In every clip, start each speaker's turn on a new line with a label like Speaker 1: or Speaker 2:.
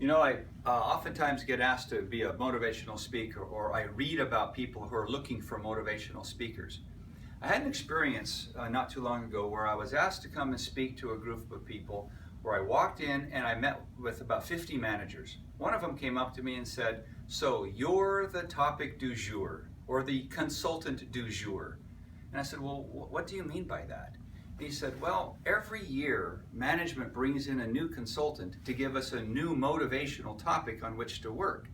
Speaker 1: You know, I oftentimes get asked to be a motivational speaker, or I read about people who are looking for motivational speakers. I had an experience not too long ago where I was asked to come and speak to a group of people where I walked in and I met with about 50 managers. One of them came up to me and said, "So you're the topic du jour, or the consultant du jour." And I said, "Well, what do you mean by that?" He said, "Well, every year management brings in a new consultant to give us a new motivational topic on which to work."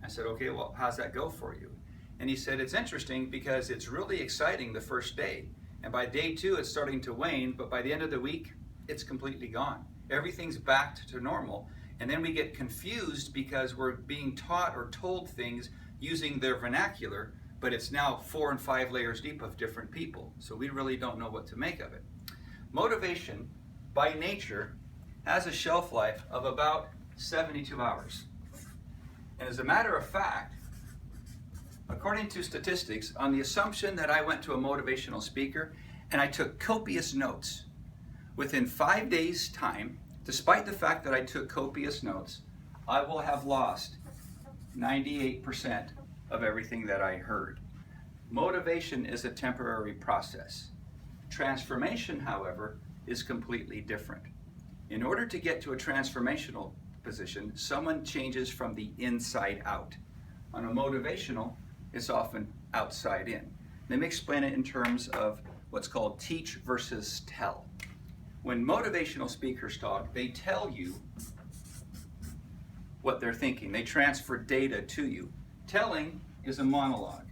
Speaker 1: I said, "Okay, well, how's that go for you?" And he said, "It's interesting because it's really exciting the first day. And by day 2, it's starting to wane, but by the end of the week, it's completely gone. Everything's back to normal. And then we get confused because we're being taught or told things using their vernacular, but it's now 4 and 5 layers deep of different people. So we really don't know what to make of it." Motivation, by nature, has a shelf life of about 72 hours. And as a matter of fact, according to statistics, on the assumption that I went to a motivational speaker and I took copious notes, within 5 days' time, despite the fact that I took copious notes, I will have lost 98% of everything that I heard. Motivation is a temporary process. Transformation, however, is completely different. In order to get to a transformational position, someone changes from the inside out. On a motivational, it's often outside in. Let me explain it in terms of what's called teach versus tell. When motivational speakers talk, they tell you what they're thinking. They transfer data to you. Telling is a monologue.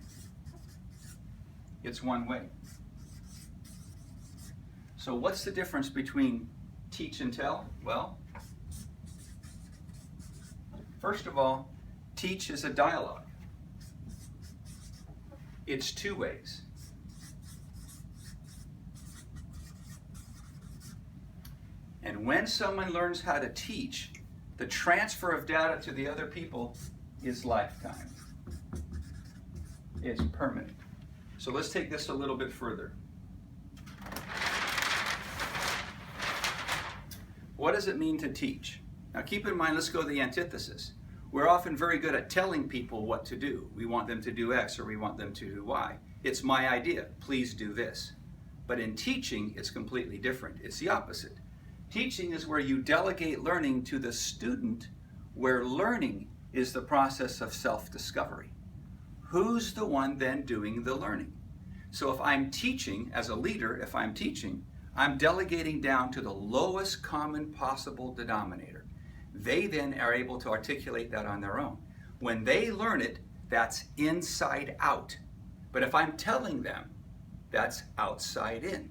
Speaker 1: It's one way. So what's the difference between teach and tell? Well, first of all, teach is a dialogue. It's 2 ways. And when someone learns how to teach, the transfer of data to the other people is lifetime. It's permanent. So let's take this a little bit further. What does it mean to teach? Now keep in mind, let's go to the antithesis. We're often very good at telling people what to do. We want them to do X or we want them to do Y. It's my idea, please do this. But in teaching, it's completely different. It's the opposite. Teaching is where you delegate learning to the student, where learning is the process of self-discovery. Who's the one then doing the learning? So if I'm teaching, as a leader, if I'm teaching, I'm delegating down to the lowest common possible denominator. They then are able to articulate that on their own. When they learn it, that's inside out. But if I'm telling them, that's outside in.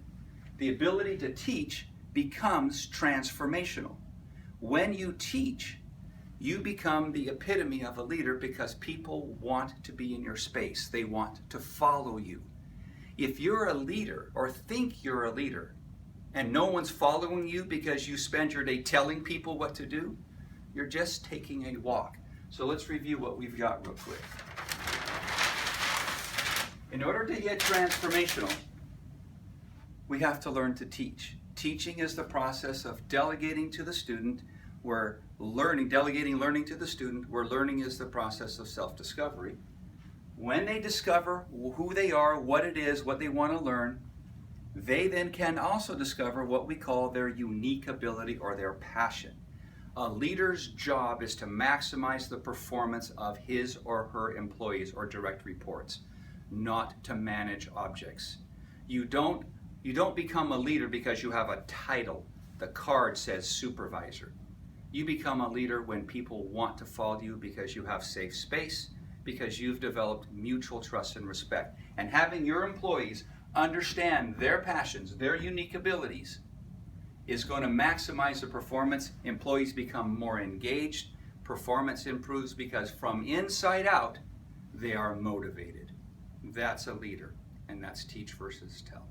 Speaker 1: The ability to teach becomes transformational. When you teach, you become the epitome of a leader because people want to be in your space. They want to follow you. If you're a leader or think you're a leader and no one's following you because you spend your day telling people what to do, you're just taking a walk. So let's review what we've got real quick. In order to get transformational, we have to learn to teach. Teaching is the process of delegating to the student, where delegating learning to the student, where learning is the process of self-discovery. When they discover who they are, what it is, what they want to learn, they then can also discover what we call their unique ability or their passion. A leader's job is to maximize the performance of his or her employees or direct reports, not to manage objects. You don't become a leader because you have a title. The card says supervisor. You become a leader when people want to follow you because you have safe space, because you've developed mutual trust and respect. And having your employees understand their passions, their unique abilities, is going to maximize the performance. Employees become more engaged. Performance improves because from inside out, they are motivated. That's a leader, and that's teach versus tell.